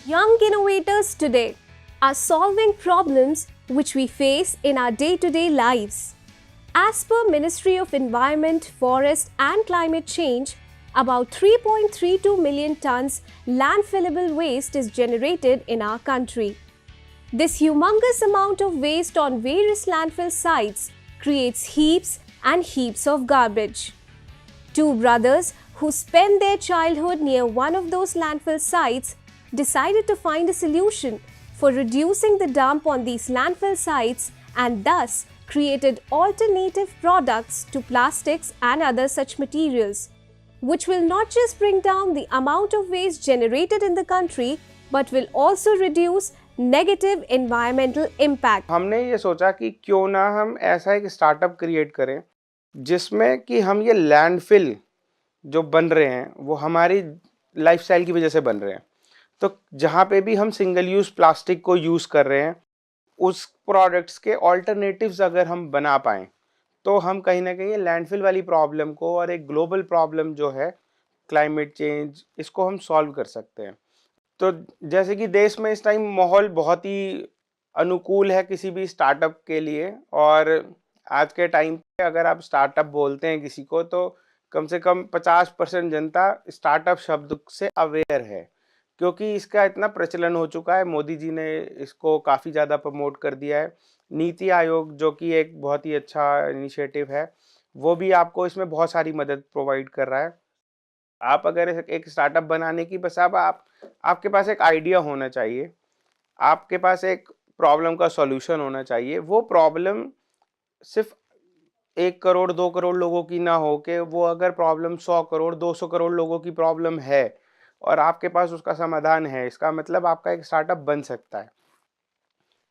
Young innovators today are solving problems which we face in our day-to-day lives. As per Ministry of Environment, Forest and Climate Change, about 3.32 million tons landfillable waste is generated in our country. This humongous amount of waste on various landfill sites creates heaps and heaps of garbage. Two brothers who spent their childhood near one of those landfill sites decided to find a solution for reducing the dump on these landfill sites and thus created alternative products to plastics and other such materials, which will not just bring down the amount of waste generated in the country but will also reduce negative environmental impact. हमने ये सोचा कि क्यों ना हम ऐसा एक startup create करें जिसमें कि हम ये लैंडफिल जो बन रहे हैं वो हमारी लाइफस्टाइल की वजह से बन रहे हैं। तो जहाँ पे भी हम सिंगल यूज़ प्लास्टिक को यूज़ कर रहे हैं उस प्रोडक्ट्स के ऑल्टरनेटिव्स अगर हम बना पाएँ तो हम कहीं ना कहीं लैंडफिल वाली प्रॉब्लम को और एक ग्लोबल प्रॉब्लम जो है क्लाइमेट चेंज इसको हम सॉल्व कर सकते हैं। तो जैसे कि देश में इस टाइम माहौल बहुत ही अनुकूल है किसी भी स्टार्टअप के लिए और आज के टाइम पे अगर आप स्टार्टअप बोलते हैं किसी को तो कम से कम 50% जनता स्टार्टअप शब्द से अवेयर है क्योंकि इसका इतना प्रचलन हो चुका है। मोदी जी ने इसको काफ़ी ज़्यादा प्रमोट कर दिया है। नीति आयोग जो कि एक बहुत ही अच्छा इनिशिएटिव है वो भी आपको इसमें बहुत सारी मदद प्रोवाइड कर रहा है। आप अगर एक स्टार्टअप बनाने की बस आपके पास एक आइडिया होना चाहिए, आपके पास एक प्रॉब्लम का सॉल्यूशन होना चाहिए। वो प्रॉब्लम सिर्फ 1 करोड़ 2 करोड़ लोगों की ना हो कि वो अगर प्रॉब्लम 100 करोड़ 200 करोड़ लोगों की प्रॉब्लम है और आपके पास उसका समाधान है, इसका मतलब आपका एक स्टार्टअप बन सकता है।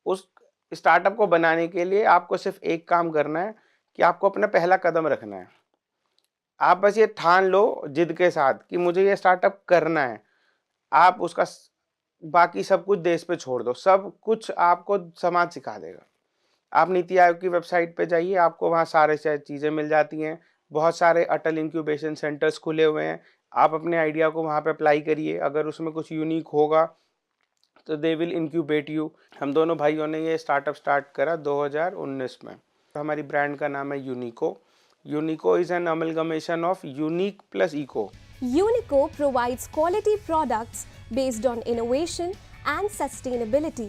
उस स्टार्टअप को बनाने के लिए आपको सिर्फ एक काम करना है कि आपको अपना पहला कदम रखना है। आप बस ये ठान लो जिद के साथ कि मुझे ये स्टार्टअप करना है। आप उसका बाकी सब कुछ देश पे छोड़ दो, सब कुछ आपको समाज सिखा देगा। आप नीति आयोग की वेबसाइट पे जाइए, आपको वहाँ सारे चीज़ें मिल जाती हैं। बहुत सारे अटल इंक्यूबेशन सेंटर्स खुले हुए हैं। आप अपने आइडिया को वहाँ पे अप्लाई करिए, अगर उसमें कुछ यूनिक होगा तो दे विल इंक्यूबेट यू। हम दोनों भाइयों ने ये स्टार्टअप स्टार्ट करा 2019 में। हमारी ब्रांड का नाम है Unico. Unico is an amalgamation of unique plus eco. Unico provides quality products based on innovation and sustainability,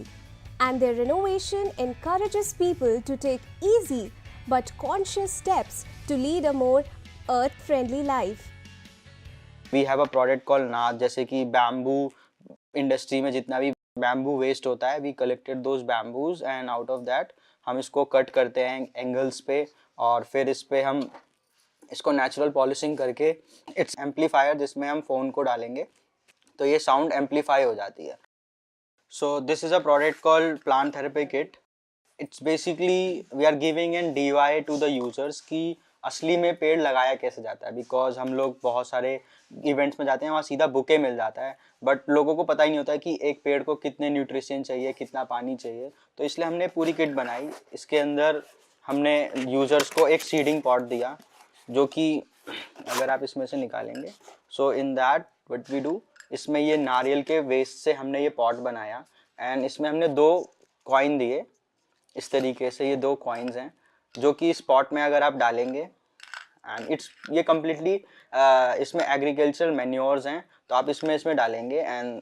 and their innovation encourages people to take easy but conscious steps to lead a more earth-friendly life. We have a product called नाद, जैसे कि bamboo industry में जितना भी bamboo waste होता है, we collected those bamboos and out of that हम इसको कट करते हैं एंगल्स पे और फिर इस पे हम इसको नेचुरल पॉलिशिंग करके इट्स एम्पलीफायर जिसमें हम फ़ोन को डालेंगे तो ये साउंड एम्पलीफाई हो जाती है। So this is a product called plant therapy kit. It's basically we are giving an DIY to the users कि असली में पेड़ लगाया कैसे जाता है। बिकॉज हम लोग बहुत सारे इवेंट्स में जाते हैं वहाँ सीधा बुके मिल जाता है बट लोगों को पता ही नहीं होता कि एक पेड़ को कितने न्यूट्रिशन चाहिए, कितना पानी चाहिए। तो इसलिए हमने पूरी किट बनाई। इसके अंदर हमने यूजर्स को एक सीडिंग पॉट दिया जो कि अगर आप इसमें से निकालेंगे so in that what we do, इसमें ये नारियल के वेस्ट से हमने ये पॉट बनाया एंड इसमें हमने 2 कॉइन दिए। इस तरीके से ये 2 कॉइन्स हैं जो कि इस पॉट में अगर आप डालेंगे एंड ये कम्प्लीटली इसमें एग्रीकल्चरल मैन्योर्स हैं तो आप इसमें डालेंगे एंड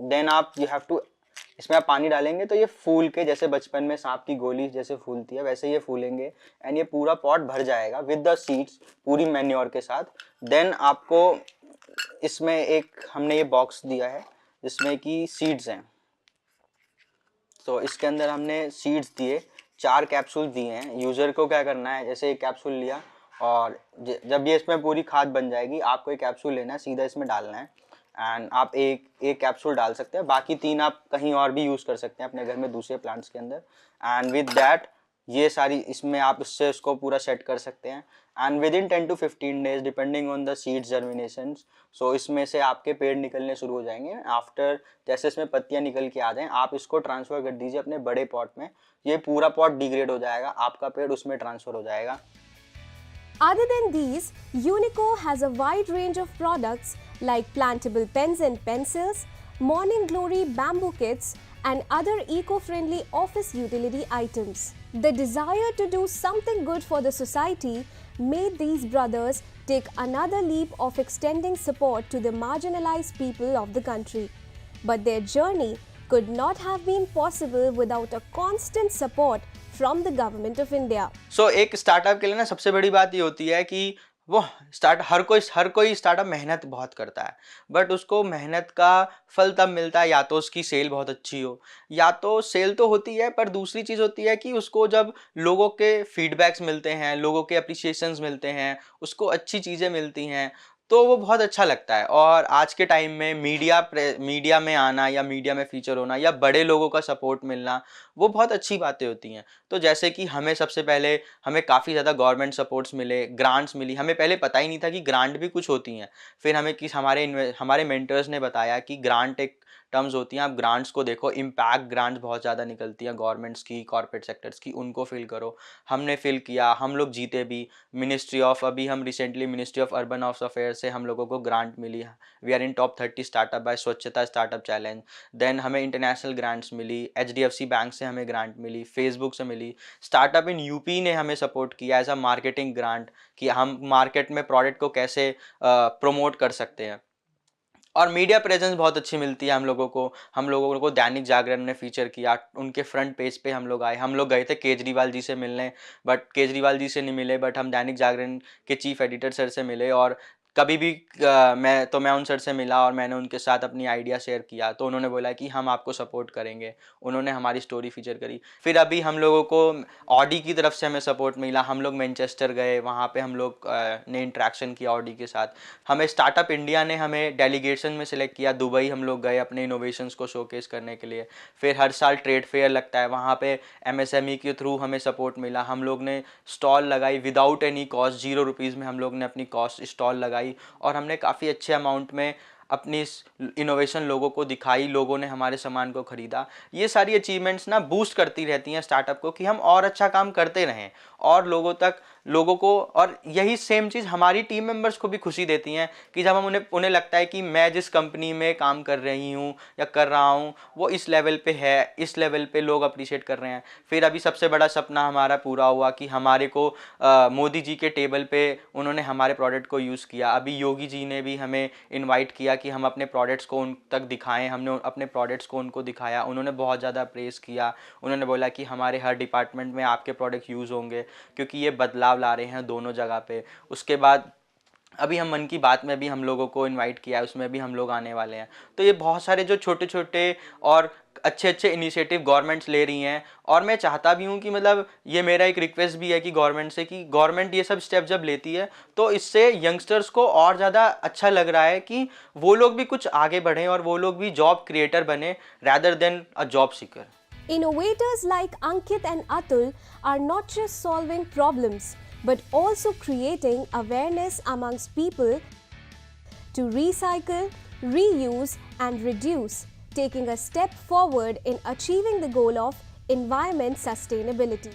देन आप यू हैव टू इसमें आप पानी डालेंगे तो ये फूल के जैसे बचपन में सांप की गोली जैसे फूलती है वैसे ये फूलेंगे एंड ये पूरा पॉट भर जाएगा विद द सीड्स पूरी मैन्योर के साथ। देन आपको इसमें एक हमने ये बॉक्स दिया है जिसमें कि सीड्स हैं। तो इसके अंदर हमने सीड्स दिए, 4 कैप्सूल दिए हैं। यूज़र को क्या करना है, जैसे एक कैप्सूल लिया और जब ये इसमें पूरी खाद बन जाएगी आपको एक कैप्सूल लेना है, सीधा इसमें डालना है एंड आप एक कैप्सूल डाल सकते हैं। बाकी 3 आप कहीं और भी यूज़ कर सकते हैं अपने घर में दूसरे प्लांट्स के अंदर एंड विद दैट ये सारी इसमें आप इससे उसको पूरा सेट कर सकते हैं and within 10 to 15 days depending on the seeds germinations. So इसमें से आपके पेड़ निकलने शुरू हो जाएंगे। आफ्टर जैसे इसमें पत्तियां निकल के आ जाएं आप इसको ट्रांसफ़र कर दीजिए अपने बड़े पॉट में। ये पूरा पॉट डिग्रेड हो जाएगा, आपका पेड़ उसमें ट्रांसफ़र हो जाएगा। Other than these, Unico has a wide range of products like plantable pens and pencils, Morning Glory bamboo kits, and other eco-friendly office utility items. The desire to do something good for the society made these brothers take another leap of extending support to the marginalized people of the country. But their journey could not have been possible without a constant support from the government of India. So एक startup के लिए ना सबसे बड़ी बात ये होती है कि वो हर कोई स्टार्टअप मेहनत बहुत करता है, बट उसको मेहनत का फल तब मिलता है या तो उसकी सेल बहुत अच्छी हो, या तो सेल तो होती है पर दूसरी चीज़ होती है कि उसको जब लोगों के फीडबैक्स मिलते हैं, लोगों के अप्रिसिएशंस मिलते हैं, उसको अच्छी चीज़ें मिलती हैं, तो वो बहुत अच्छा लगता है। और आज के टाइम में मीडिया में आना या मीडिया में फीचर होना या बड़े लोगों का सपोर्ट मिलना, वो बहुत अच्छी बातें होती हैं। तो जैसे कि हमें सबसे पहले हमें काफ़ी ज़्यादा गवर्नमेंट सपोर्ट्स मिले, ग्रांट्स मिली। हमें पहले पता ही नहीं था कि ग्रांट भी कुछ होती हैं। फिर हमें हमारे मेंटर्स ने बताया कि ग्रांट एक टर्म्स होती हैं, आप ग्रांट्स को देखो, इम्पैक्ट ग्रांट्स बहुत ज़्यादा निकलती हैं गवर्नमेंट्स की, कॉर्पोरेट सेक्टर्स की, उनको फिल करो। हमने फिल किया, हम लोग जीते भी। अभी हम recently ministry of urban affairs से हम लोगों को ग्रांट मिली। We are in top 30 startup by Swachhata startup challenge. Then हमें इंटरनेशनल ग्रांट्स मिली, HDFC बैंक से हमें ग्रांट मिली, फेसबुक से मिली। स्टार्टअप इन यूपी ने हमें सपोर्ट किया एज अ मार्केटिंग ग्रांट कि हम मार्केट में प्रोडक्ट को कैसे प्रमोट कर सकते हैं। और मीडिया प्रेजेंस बहुत अच्छी मिलती है हम लोगों को दैनिक जागरण ने फीचर किया, उनके फ्रंट पेज पे हम लोग गए थे केजरीवाल जी से मिलने, बट केजरीवाल जी से नहीं मिले, बट हम दैनिक जागरण के चीफ एडिटर सर से मिले। और कभी भी मैं उन सर से मिला और मैंने उनके साथ अपनी आइडिया शेयर किया, तो उन्होंने बोला कि हम आपको सपोर्ट करेंगे। उन्होंने हमारी स्टोरी फीचर करी। फिर अभी हम लोगों को ऑडी की तरफ से हमें सपोर्ट मिला, हम लोग मैनचेस्टर गए, वहाँ पे हम लोग ने इंट्रैक्शन किया ऑडी के साथ। हमें स्टार्टअप इंडिया ने हमें डेलीगेशन में सिलेक्ट किया, दुबई हम लोग गए अपने इनोवेशंस को शोकेस करने के लिए। फिर हर साल ट्रेड फेयर लगता है, वहाँ पे MSME के थ्रू हमें सपोर्ट मिला। हम लोग ने स्टॉल लगाई विदाउट एनी कॉस्ट, 0 रुपीज़ में हम लोग ने अपनी कॉस्ट स्टॉल लगाई, और हमने काफ़ी अच्छे अमाउंट में अपनी इनोवेशन लोगों को दिखाई, लोगों ने हमारे सामान को ख़रीदा। ये सारी अचीवमेंट्स ना बूस्ट करती रहती हैं स्टार्टअप को कि हम और अच्छा काम करते रहें और लोगों को और यही सेम चीज़ हमारी टीम मेंबर्स को भी खुशी देती हैं कि जब हम उन्हें लगता है कि मैं जिस कंपनी में काम कर रही हूँ या कर रहा हूँ वो इस लेवल पे है, इस लेवल पे लोग अप्रिशिएट कर रहे हैं। फिर अभी सबसे बड़ा सपना हमारा पूरा हुआ कि हमारे को मोदी जी के टेबल पे उन्होंने हमारे प्रोडक्ट को यूज़ किया। अभी योगी जी ने भी हमें इन्वाइट किया कि हम अपने प्रोडक्ट्स को उन तक दिखाएं। हमने अपने प्रोडक्ट्स को उनको दिखाया, उन्होंने बहुत ज़्यादा प्रेज़ किया। उन्होंने बोला कि हमारे हर डिपार्टमेंट में आपके प्रोडक्ट यूज़ होंगे क्योंकि ये बदलाव ला रहे हैं दोनों जगह पे। उसके बाद अभी हम मन की बात में भी हम लोगों को इनवाइट किया है, उसमें भी हम लोग आने वाले हैं। तो ये बहुत सारे जो छोटे छोटे और अच्छे अच्छे इनिशिएटिव गवर्नमेंट्स ले रही हैं, और मैं चाहता भी हूँ कि मतलब ये मेरा एक रिक्वेस्ट भी है कि गवर्नमेंट से कि गवर्नमेंट ये सब स्टेप जब लेती है तो इससे यंगस्टर्स को और ज़्यादा अच्छा लग रहा है कि वो लोग भी कुछ आगे बढ़ें और वो लोग भी जॉब क्रिएटर बने rather than a job seeker. Innovators like Ankit and Atul are not just solving problems but also creating awareness amongst people to recycle, reuse, and reduce, taking a step forward in achieving the goal of environment sustainability.